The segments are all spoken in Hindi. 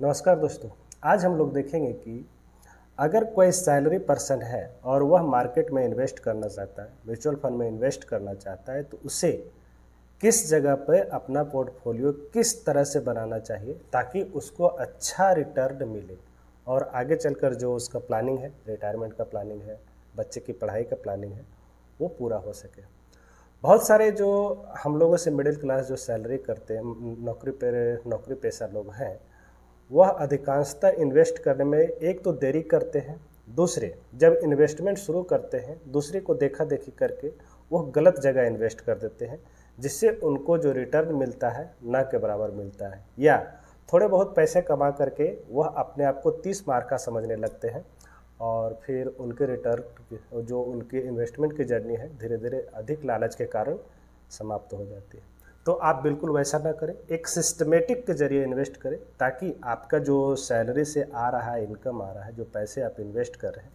नमस्कार दोस्तों। आज हम लोग देखेंगे कि अगर कोई सैलरी पर्सन है और वह मार्केट में इन्वेस्ट करना चाहता है, म्यूचुअल फंड में इन्वेस्ट करना चाहता है, तो उसे किस जगह पे अपना पोर्टफोलियो किस तरह से बनाना चाहिए ताकि उसको अच्छा रिटर्न मिले और आगे चलकर जो उसका प्लानिंग है, रिटायरमेंट का प्लानिंग है, बच्चे की पढ़ाई का प्लानिंग है, वो पूरा हो सके। बहुत सारे जो हम लोगों से मिडिल क्लास जो सैलरी करते हैं, नौकरी पेशा लोग हैं, वह अधिकांशतः इन्वेस्ट करने में एक तो देरी करते हैं, दूसरे जब इन्वेस्टमेंट शुरू करते हैं दूसरे को देखा देखी करके वह गलत जगह इन्वेस्ट कर देते हैं, जिससे उनको जो रिटर्न मिलता है ना के बराबर मिलता है, या थोड़े बहुत पैसे कमा करके वह अपने आप को 30 मार का समझने लगते हैं और फिर उनके रिटर्न जो उनके इन्वेस्टमेंट की जर्नी है धीरे धीरे अधिक लालच के कारण समाप्त हो जाती है। तो आप बिल्कुल वैसा ना करें, एक सिस्टमेटिक के जरिए इन्वेस्ट करें ताकि आपका जो सैलरी से आ रहा है, इनकम आ रहा है, जो पैसे आप इन्वेस्ट कर रहे हैं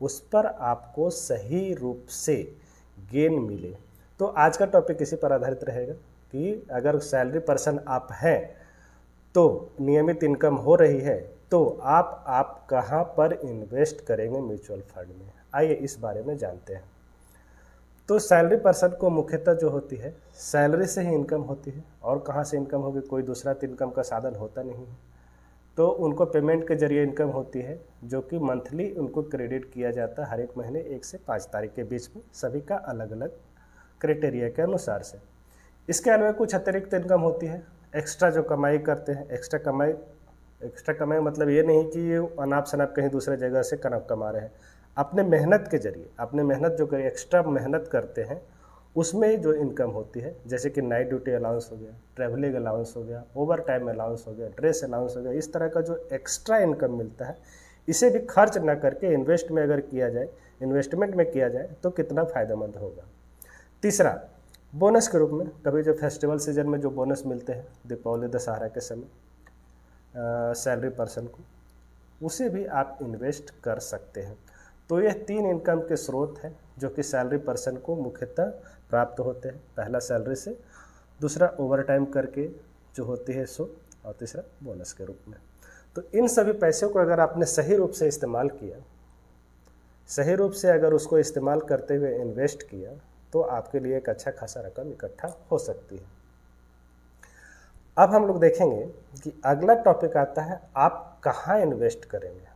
उस पर आपको सही रूप से गेन मिले। तो आज का टॉपिक इसी पर आधारित रहेगा कि अगर सैलरी पर्सन आप हैं तो नियमित इनकम हो रही है तो आप कहाँ पर इन्वेस्ट करेंगे म्यूचुअल फंड में। आइए इस बारे में जानते हैं। तो सैलरी पर्सन को मुख्यतः जो होती है सैलरी से ही इनकम होती है, और कहाँ से इनकम होगी, कोई दूसरा इनकम का साधन होता नहीं है। तो उनको पेमेंट के जरिए इनकम होती है जो कि मंथली उनको क्रेडिट किया जाता है हर एक महीने 1 से 5 तारीख के बीच में, सभी का अलग अलग क्राइटेरिया के अनुसार से। इसके अलावा कुछ अतिरिक्त इनकम होती है, एक्स्ट्रा जो कमाई करते हैं। एक्स्ट्रा कमाई मतलब ये नहीं कि ये अनाप शनाप कहीं दूसरे जगह से कमा रहे हैं, अपने मेहनत के जरिए, अपने मेहनत जो एक्स्ट्रा मेहनत करते हैं उसमें जो इनकम होती है, जैसे कि नाइट ड्यूटी अलाउंस हो गया, ट्रैवलिंग अलाउंस हो गया, ओवर टाइम अलाउंस हो गया, ड्रेस अलाउंस हो गया, इस तरह का जो एक्स्ट्रा इनकम मिलता है इसे भी खर्च ना करके इन्वेस्टमेंट में किया जाए तो कितना फ़ायदेमंद होगा। तीसरा, बोनस के रूप में कभी जो फेस्टिवल सीजन में जो बोनस मिलते हैं दीपावली दशहरा के समय सैलरी पर्सन को, उसे भी आप इन्वेस्ट कर सकते हैं। तो यह 3 इनकम के स्रोत हैं जो कि सैलरी पर्सन को मुख्यतः प्राप्त होते हैं। पहला सैलरी से, दूसरा ओवर टाइम करके जो होती है सो, और तीसरा बोनस के रूप में। तो इन सभी पैसों को अगर आपने सही रूप से इस्तेमाल किया, सही रूप से अगर उसको इस्तेमाल करते हुए इन्वेस्ट किया तो आपके लिए एक अच्छा खासा रकम इकट्ठा हो सकती है। अब हम लोग देखेंगे कि अगला टॉपिक आता है आप कहाँ इन्वेस्ट करेंगे।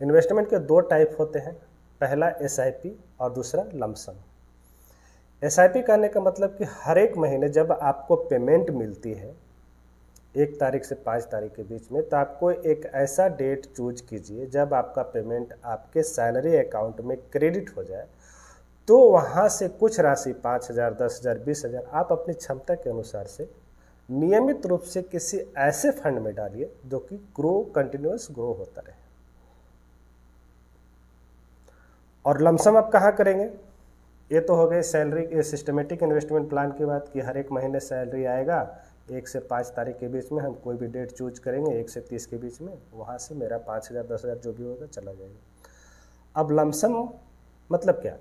इन्वेस्टमेंट के 2 टाइप होते हैं, पहला SIP और दूसरा लमसम। SIP कहने का मतलब कि हर एक महीने जब आपको पेमेंट मिलती है 1 तारीख से 5 तारीख के बीच में, तो आपको एक ऐसा डेट चूज कीजिए जब आपका पेमेंट आपके सैलरी अकाउंट में क्रेडिट हो जाए, तो वहाँ से कुछ राशि 5,000, 10,000, 20,000 आप अपनी क्षमता के अनुसार से नियमित रूप से किसी ऐसे फंड में डालिए जो कि कंटिन्यूअस ग्रो होता रहे। और लमसम आप कहाँ करेंगे, ये तो हो गए सैलरी सिस्टमेटिक इन्वेस्टमेंट प्लान की बात कि हर एक महीने सैलरी आएगा 1 से 5 तारीख के बीच में हम कोई भी डेट चूज करेंगे 1 से 30 के बीच में, वहाँ से मेरा 5,000, 10,000 जो भी होगा चला जाएगा। अब लमसम मतलब क्या?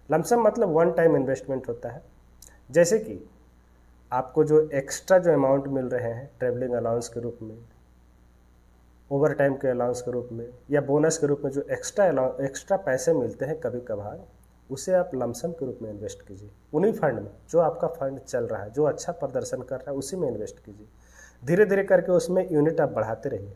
लमसम मतलब वन टाइम इन्वेस्टमेंट होता है। जैसे कि आपको जो एक्स्ट्रा जो अमाउंट मिल रहे हैं ट्रैवलिंग अलाउंस के रूप में, ओवर टाइम के अलाउंस के रूप में, या बोनस के रूप में जो एक्स्ट्रा पैसे मिलते हैं कभी कभार, उसे आप लमसम के रूप में इन्वेस्ट कीजिए। उन्हीं फंड में जो आपका फंड चल रहा है, जो अच्छा प्रदर्शन कर रहा है, उसी में इन्वेस्ट कीजिए। धीरे धीरे करके उसमें यूनिट आप बढ़ाते रहिए,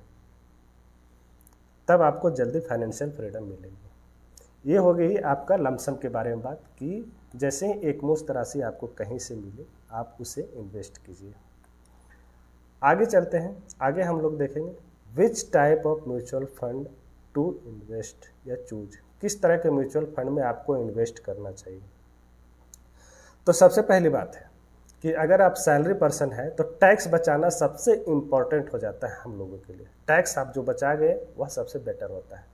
तब आपको जल्दी फाइनेंशियल फ्रीडम मिलेगी। ये हो गई आपका लमसम के बारे में बात कि जैसे ही एक मुश्त राशि आपको कहीं से मिले आप उसे इन्वेस्ट कीजिए। आगे चलते हैं। आगे हम लोग देखेंगे which type of mutual fund to invest या चूज, किस तरह के म्यूचुअल फंड में आपको इन्वेस्ट करना चाहिए। तो सबसे पहली बात है कि अगर आप सैलरी पर्सन हैं तो टैक्स बचाना सबसे इम्पॉर्टेंट हो जाता है हम लोगों के लिए। टैक्स आप जो बचा गए वह सबसे बेटर होता है।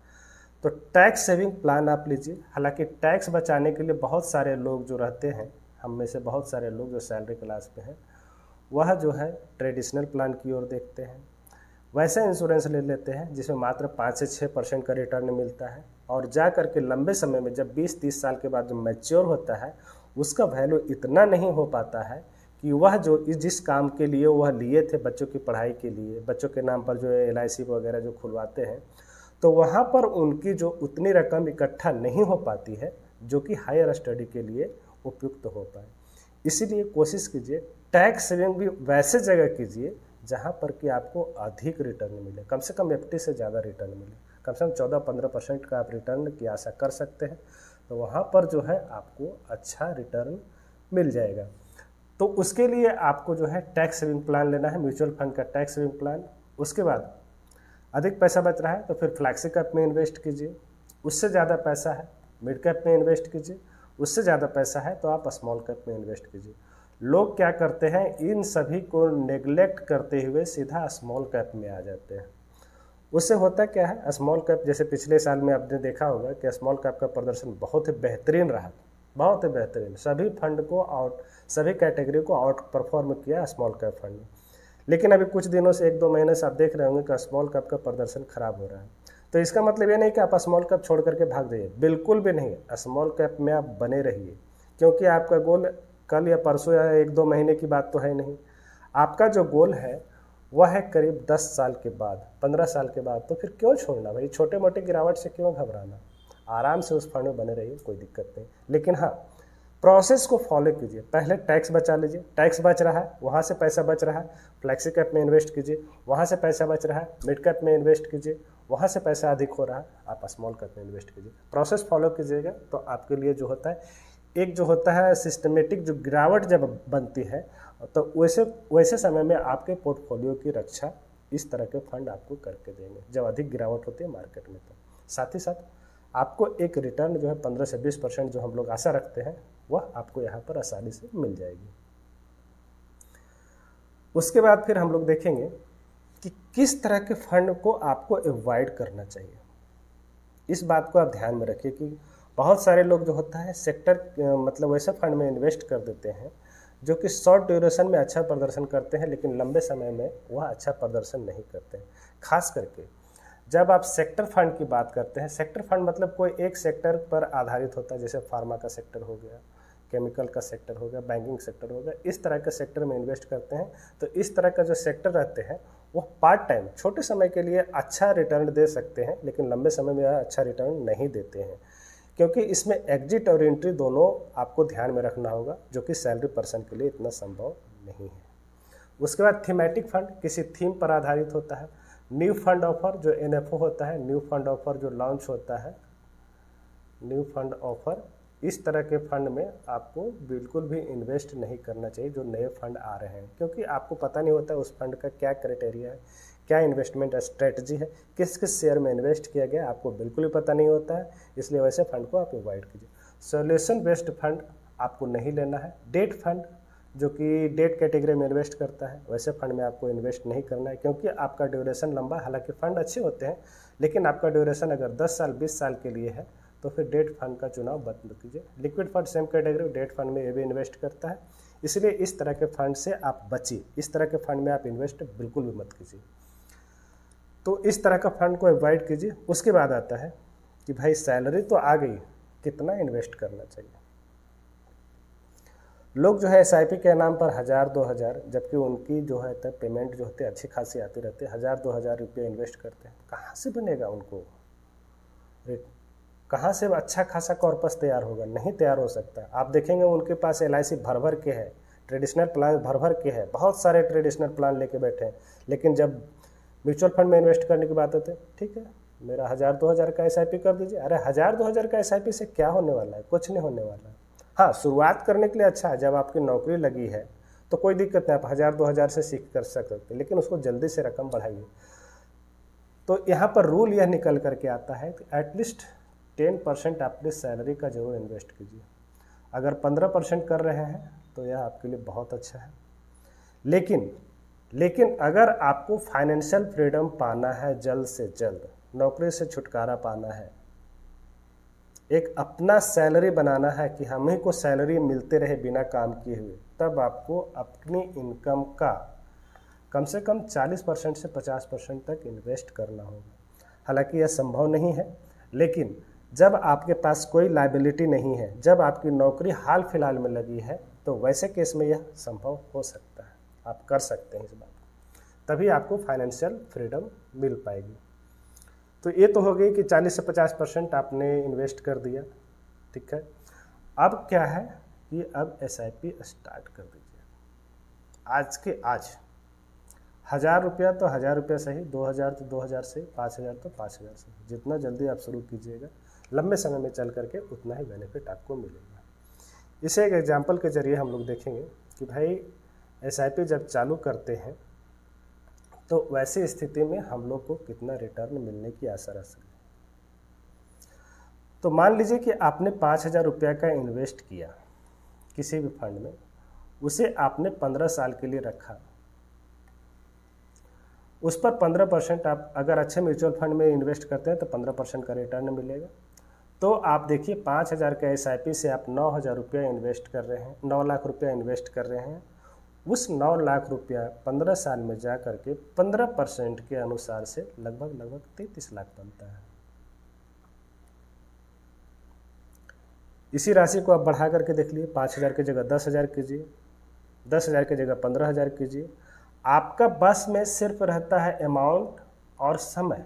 तो टैक्स सेविंग प्लान आप लीजिए। हालांकि टैक्स बचाने के लिए बहुत सारे लोग जो रहते हैं, हम में से बहुत सारे लोग जो सैलरी क्लास पे हैं, वह जो है ट्रेडिशनल प्लान की ओर देखते हैं, वैसा इंश्योरेंस ले लेते हैं जिसमें मात्र 5 से 6% का रिटर्न मिलता है, और जा करके लंबे समय में जब 20-30 साल के बाद जो मैच्योर होता है उसका वैल्यू इतना नहीं हो पाता है कि वह जो जिस काम के लिए वह लिए थे बच्चों की पढ़ाई के लिए, बच्चों के नाम पर जो है LIC वगैरह जो खुलवाते हैं, तो वहाँ पर उनकी जो उतनी रकम इकट्ठा नहीं हो पाती है जो कि हायर स्टडी के लिए उपयुक्त हो पाए। इसीलिए कोशिश कीजिए टैक्स सेविंग भी वैसे जगह कीजिए जहाँ पर कि आपको अधिक रिटर्न मिले, कम से कम FD से ज़्यादा रिटर्न मिले, कम से कम 14-15% का आप रिटर्न की आशा कर सकते हैं। तो वहाँ पर जो है आपको अच्छा रिटर्न मिल जाएगा। तो उसके लिए आपको जो है टैक्स सेविंग प्लान लेना है, म्यूचुअल फंड का टैक्स सेविंग प्लान। उसके बाद अधिक पैसा बच रहा है तो फिर फ्लैक्सी कैप में इन्वेस्ट कीजिए, उससे ज़्यादा पैसा है मिड कैप में इन्वेस्ट कीजिए, उससे ज़्यादा पैसा है तो आप स्मॉल कैप में इन्वेस्ट कीजिए। लोग क्या करते हैं, इन सभी को नेग्लेक्ट करते हुए सीधा स्मॉल कैप में आ जाते हैं। उससे होता क्या है, स्मॉल कैप जैसे पिछले साल में आपने देखा होगा कि स्मॉल कैप का प्रदर्शन बहुत ही बेहतरीन रहा, बहुत ही बेहतरीन, सभी फंड को सभी कैटेगरी को आउट परफॉर्म किया स्मॉल कैप फंड ने। लेकिन अभी कुछ दिनों से 1-2 महीने से आप देख रहे होंगे कि स्मॉल कैप का प्रदर्शन खराब हो रहा है। तो इसका मतलब ये नहीं कि आप स्मॉल कैप छोड़ करके भाग जाइए, बिल्कुल भी नहीं। स्मॉल कैप में आप बने रहिए, क्योंकि आपका गोल कल या परसों या 1-2 महीने की बात तो है नहीं। आपका जो गोल है वह है करीब 10 साल के बाद, 15 साल के बाद। तो फिर क्यों छोड़ना भाई, छोटे मोटे गिरावट से क्यों घबराना, आराम से उस फंड में बने रहिए, कोई दिक्कत नहीं। लेकिन हाँ, प्रोसेस को फॉलो कीजिए। पहले टैक्स बचा लीजिए, टैक्स बच रहा है वहाँ से पैसा बच रहा है, फ्लैक्सी कैप में इन्वेस्ट कीजिए, वहाँ से पैसा बच रहा है, मिड कैप में इन्वेस्ट कीजिए, वहाँ से पैसा अधिक हो रहा है, आप स्मॉल कैप में इन्वेस्ट कीजिए। प्रोसेस फॉलो कीजिएगा तो आपके लिए जो होता है, एक जो होता है सिस्टमेटिक जो गिरावट जब बनती है तो वैसे समय में आपके पोर्टफोलियो की रक्षा इस तरह के फंड आपको करके देंगे जब अधिक गिरावट होती है मार्केट में। तो साथ ही साथ आपको एक रिटर्न जो है 15 से 20% जो हम लोग आशा रखते हैं वह आपको यहाँ पर आसानी से मिल जाएगी। उसके बाद फिर हम लोग देखेंगे कि किस तरह के फंड को आपको अवॉइड करना चाहिए। इस बात को आप ध्यान में रखिए कि बहुत सारे लोग जो होता है सेक्टर मतलब वैसे फंड में इन्वेस्ट कर देते हैं जो कि शॉर्ट ड्यूरेशन में अच्छा प्रदर्शन करते हैं, लेकिन लंबे समय में वह अच्छा प्रदर्शन नहीं करते हैं। खास करके जब आप सेक्टर फंड की बात करते हैं, सेक्टर फंड मतलब कोई एक सेक्टर पर आधारित होता है, जैसे फार्मा का सेक्टर हो गया, केमिकल का सेक्टर हो गया, बैंकिंग सेक्टर हो गया, इस तरह के सेक्टर में इन्वेस्ट करते हैं। तो इस तरह का जो सेक्टर रहते हैं वो पार्ट टाइम छोटे समय के लिए अच्छा रिटर्न दे सकते हैं, लेकिन लंबे समय में अच्छा रिटर्न नहीं देते हैं, क्योंकि इसमें एग्जिट और एंट्री दोनों आपको ध्यान में रखना होगा, जो कि सैलरी पर्सन के लिए इतना संभव नहीं है। उसके बाद थीमेटिक फंड किसी थीम पर आधारित होता है। न्यू फंड ऑफर जो NFO होता है, न्यू फंड ऑफर जो लॉन्च होता है, न्यू फंड ऑफर, इस तरह के फंड में आपको बिल्कुल भी इन्वेस्ट नहीं करना चाहिए जो नए फंड आ रहे हैं, क्योंकि आपको पता नहीं होता उस फंड का क्या क्राइटेरिया है, क्या इन्वेस्टमेंट स्ट्रेटजी है, किस किस शेयर में इन्वेस्ट किया गया, आपको बिल्कुल भी पता नहीं होता है। इसलिए वैसे फंड को आप अवॉइड कीजिए। सॉल्यूशन बेस्ड फंड आपको नहीं लेना है। डेट फंड जो कि डेट कैटेगरी में इन्वेस्ट करता है, वैसे फंड में आपको इन्वेस्ट नहीं करना है, क्योंकि आपका ड्यूरेशन लंबा, हालांकि फंड अच्छे होते हैं लेकिन आपका ड्यूरेशन अगर 10 साल 20 साल के लिए है तो फिर डेट फंड का चुनाव बंद कीजिए। Liquid fund same category debt fund में ये भी इन्वेस्ट करता है, इसलिए इस तरह के फंड से आप बचिए। इस तरह के फंड में आप इन्वेस्ट बिल्कुल भी मत कीजिए। तो इस तरह का फंड को अवॉइड कीजिए। उसके बाद आता है कि भाई सैलरी तो आ गई, कितना इन्वेस्ट करना चाहिए। लोग जो है SIP के नाम पर 1000-2000, जबकि उनकी जो है पेमेंट जो होती है अच्छी खासी आती रहती है, 1000-2000 रुपये इन्वेस्ट करते हैं। कहाँ से बनेगा उनको, कहाँ से अच्छा खासा कॉर्पस तैयार होगा? नहीं तैयार हो सकता। आप देखेंगे उनके पास LIC भर भर के है, ट्रेडिशनल प्लान भर भर के है, बहुत सारे ट्रेडिशनल प्लान लेके बैठे हैं, लेकिन जब म्यूचुअल फंड में इन्वेस्ट करने की बात होती है, ठीक है मेरा 1000-2000 का SIP कर दीजिए। अरे 1000-2000 का SIP से क्या होने वाला है? कुछ नहीं होने वाला है। हाँ, शुरुआत करने के लिए अच्छा है, जब आपकी नौकरी लगी है तो कोई दिक्कत नहीं, आप 1000-2000 से सीख कर सकते हैं, लेकिन उसको जल्दी से रकम बढ़ाइए। तो यहाँ पर रूल यह निकल करके आता है कि एटलीस्ट 10% अपनी सैलरी का जरूर इन्वेस्ट कीजिए। अगर 15% कर रहे हैं तो यह आपके लिए बहुत अच्छा है। लेकिन अगर आपको फाइनेंशियल फ्रीडम पाना है, जल्द से जल्द नौकरी से छुटकारा पाना है, एक अपना सैलरी बनाना है कि हम ही को सैलरी मिलते रहे बिना काम किए हुए, तब आपको अपनी इनकम का कम से कम 40% से 50% तक इन्वेस्ट करना होगा। हालांकि यह संभव नहीं है, लेकिन जब आपके पास कोई लायबिलिटी नहीं है, जब आपकी नौकरी हाल फिलहाल में लगी है, तो वैसे केस में यह संभव हो सकता है, आप कर सकते हैं इस बात को, तभी आपको फाइनेंशियल फ्रीडम मिल पाएगी। तो ये तो हो गई कि 40 से 50% आपने इन्वेस्ट कर दिया, ठीक है। अब क्या है कि अब SIP स्टार्ट कर दीजिए। आज के आज 1000 रुपया तो 1000 रुपया सही, 2000 तो 2000 सही, 5000 तो 5000 सही, जितना जल्दी आप शुरू कीजिएगा लंबे समय में चल करके उतना ही बेनिफिट आपको मिलेगा। इसे एक एग्जाम्पल के जरिए हम लोग देखेंगे कि भाई SIP जब चालू करते हैं तो वैसी स्थिति में हम लोग को कितना रिटर्न मिलने की आशा रह सकती है। तो मान लीजिए कि आपने 5000 रुपया का इन्वेस्ट किया किसी भी फंड में, उसे आपने 15 साल के लिए रखा, उस पर 15% आप अगर अच्छे म्यूचुअल फंड में इन्वेस्ट करते हैं तो 15% का रिटर्न मिलेगा। तो आप देखिए 5000 का SIP से आप 9000 रुपया इन्वेस्ट कर रहे हैं, 9 लाख रुपया इन्वेस्ट कर रहे हैं। उस 9 लाख रुपया 15 साल में जा करके 15% के अनुसार से लगभग 33 लाख बनता है। इसी राशि को आप बढ़ा करके देख लीजिए, 5000 की जगह 10,000 कीजिए, 10,000 की जगह 15,000 कीजिए। आपका बस में सिर्फ रहता है अमाउंट और समय,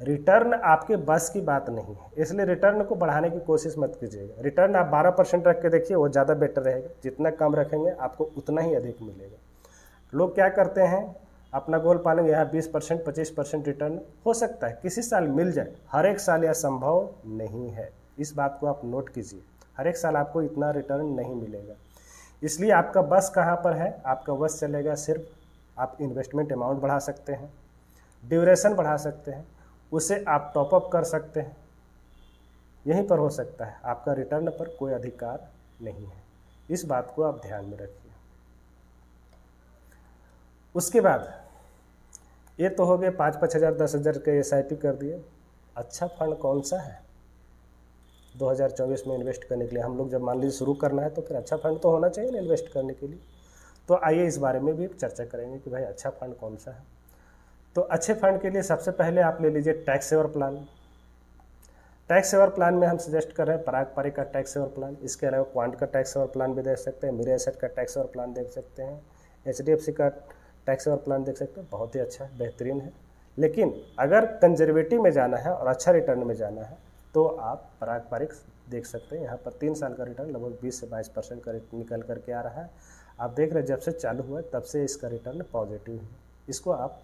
रिटर्न आपके बस की बात नहीं है, इसलिए रिटर्न को बढ़ाने की कोशिश मत कीजिएगा। रिटर्न आप 12% रख के देखिए, वो ज़्यादा बेटर रहेगा। जितना कम रखेंगे आपको उतना ही अधिक मिलेगा। लोग क्या करते हैं, अपना गोल पालेंगे, यहाँ 20% 25% रिटर्न हो सकता है किसी साल मिल जाए, हर एक साल यह संभव नहीं है। इस बात को आप नोट कीजिए, हर एक साल आपको इतना रिटर्न नहीं मिलेगा। इसलिए आपका बस कहाँ पर है, आपका बस चलेगा सिर्फ आप इन्वेस्टमेंट अमाउंट बढ़ा सकते हैं, ड्यूरेशन बढ़ा सकते हैं, उसे आप टॉपअप कर सकते हैं, यहीं पर हो सकता है। आपका रिटर्न पर कोई अधिकार नहीं है, इस बात को आप ध्यान में रखिए। उसके बाद ये तो हो गए 5-5 हज़ार 10,000 के SIP कर दिए। अच्छा फंड कौन सा है 2024 में इन्वेस्ट करने के लिए? हम लोग जब मान लीजिए शुरू करना है तो फिर अच्छा फंड तो होना चाहिए ना इन्वेस्ट करने के लिए। तो आइए इस बारे में भी चर्चा करेंगे कि भाई अच्छा फंड कौन सा है। तो अच्छे फंड के लिए सबसे पहले आप ले लीजिए tax saver plan. Tax saver plan में हम सजेस्ट कर रहे हैं पराग पारिक का टैक्स सेवर प्लान। इसके अलावा क्वांट का टैक्स सेवर प्लान भी देख सकते हैं, मिरे एसेट का टैक्स सेवर प्लान देख सकते हैं, HDFC का टैक्स सेवर प्लान देख सकते हैं। बहुत ही अच्छा है, बेहतरीन है। लेकिन अगर कंजर्वेटिव में जाना है और अच्छा रिटर्न में जाना है तो आप पराग पारिक देख सकते हैं। यहाँ पर 3 साल का रिटर्न लगभग 20 से 22% का निकल करके आ रहा है। आप देख रहे हैं जब से चालू हुआ तब से इसका रिटर्न पॉजिटिव है। इसको आप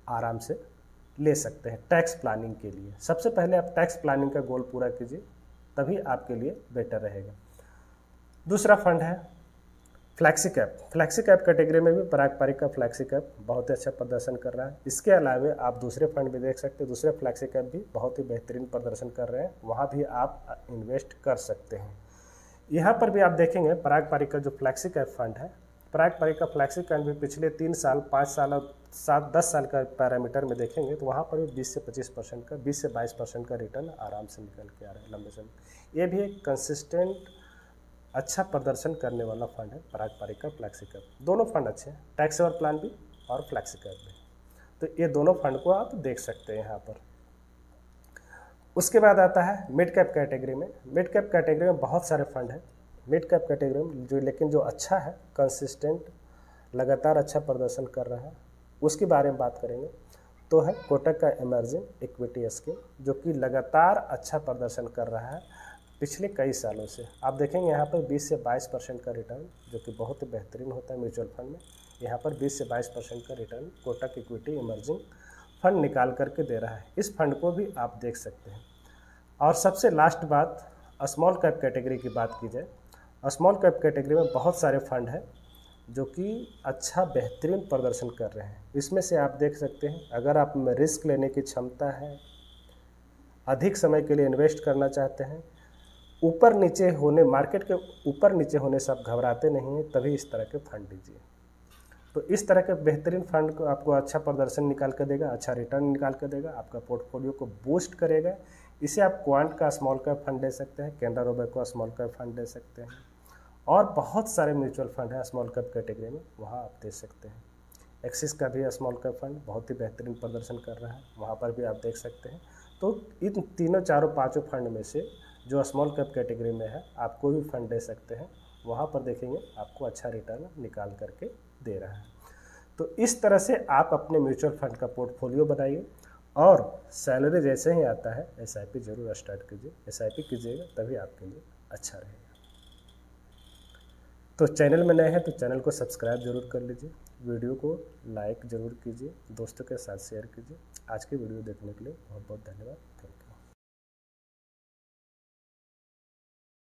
आराम से ले सकते हैं टैक्स प्लानिंग के लिए। सबसे पहले आप टैक्स प्लानिंग का गोल पूरा कीजिए, तभी आपके लिए बेटर रहेगा। दूसरा फंड है flexi cap. Flexi cap category में भी पराग पारिक का फ्लैक्सी कैप बहुत ही अच्छा प्रदर्शन कर रहा है। इसके अलावा आप दूसरे फंड भी देख सकते हैं, दूसरे फ्लैक्सी कैप भी बहुत ही बेहतरीन प्रदर्शन कर रहे हैं, वहाँ भी आप इन्वेस्ट कर सकते हैं। यहाँ पर भी आप देखेंगे पराग पारिक का जो फ्लैक्सी कैप फंड है, पराग पारिक का फ्लैक्सी कैप भी पिछले 3 साल 5 साल और 7-10 साल का पैरामीटर में देखेंगे तो वहाँ पर भी 20 से 25% का 20 से 22% का रिटर्न आराम से निकल के आ रहा है लंबे समय। ये भी एक कंसिस्टेंट अच्छा प्रदर्शन करने वाला फंड है पराग पारिक का फ्लैक्सी कैप। दोनों फंड अच्छे हैं, टैक्स सेवर प्लान भी और फ्लैक्सी कैप भी। तो ये दोनों फंड को आप देख सकते हैं यहाँ पर। उसके बाद आता है मिड कैप कैटेगरी में। मिड कैप कैटेगरी में बहुत सारे फंड हैं। मिड कैप कैटेगरी में जो लेकिन जो अच्छा है, कंसिस्टेंट लगातार अच्छा प्रदर्शन कर रहा है, उसके बारे में बात करेंगे तो है कोटक का इमर्जिंग इक्विटी स्कीम, जो कि लगातार अच्छा प्रदर्शन कर रहा है पिछले कई सालों से। आप देखेंगे यहाँ पर 20 से 22% का रिटर्न, जो कि बहुत ही बेहतरीन होता है म्यूचुअल फंड में। यहाँ पर 20 से 22% का return Kotak equity emerging fund निकाल करके दे रहा है। इस फंड को भी आप देख सकते हैं। और सबसे लास्ट बात स्मॉल कैप कैटेगरी की बात की जाए, स्मॉल कैप कैटेगरी में बहुत सारे फंड हैं जो कि अच्छा बेहतरीन प्रदर्शन कर रहे हैं। इसमें से आप देख सकते हैं, अगर आप में रिस्क लेने की क्षमता है, अधिक समय के लिए इन्वेस्ट करना चाहते हैं, ऊपर नीचे होने मार्केट के ऊपर नीचे होने से आप घबराते नहीं हैं, तभी इस तरह के फंड लीजिए। तो इस तरह के बेहतरीन फंड को आपको अच्छा प्रदर्शन निकाल कर देगा, अच्छा रिटर्न निकाल कर देगा, आपका पोर्टफोलियो को बूस्ट करेगा। इसे आप क्वांट का स्मॉल कैप फंड ले सकते हैं, Canara Robeco small cap fund ले सकते हैं, और बहुत सारे म्यूचुअल फंड है स्मॉल कैप कैटेगरी में, वहाँ आप दे सकते हैं। एक्सिस का भी स्मॉल कैप फंड बहुत ही बेहतरीन प्रदर्शन कर रहा है, वहाँ पर भी आप देख सकते हैं। तो इन तीनों चारों पाँचों फंड में से जो स्मॉल कैप कैटेगरी में है, आप कोई भी फंड ले सकते हैं, वहाँ पर देखेंगे आपको अच्छा रिटर्न निकाल करके दे रहा है। तो इस तरह से आप अपने म्यूचुअल फंड का पोर्टफोलियो बनाइए और सैलरी जैसे ही आता है एसआईपी जरूर स्टार्ट कीजिए। एसआईपी कीजिएगा तभी आपके लिए अच्छा रहेगा। तो चैनल में नए हैं तो चैनल को सब्सक्राइब जरूर कर लीजिए, वीडियो को लाइक ज़रूर कीजिए, दोस्तों के साथ शेयर कीजिए। आज की वीडियो देखने के लिए बहुत बहुत धन्यवाद। Thank you.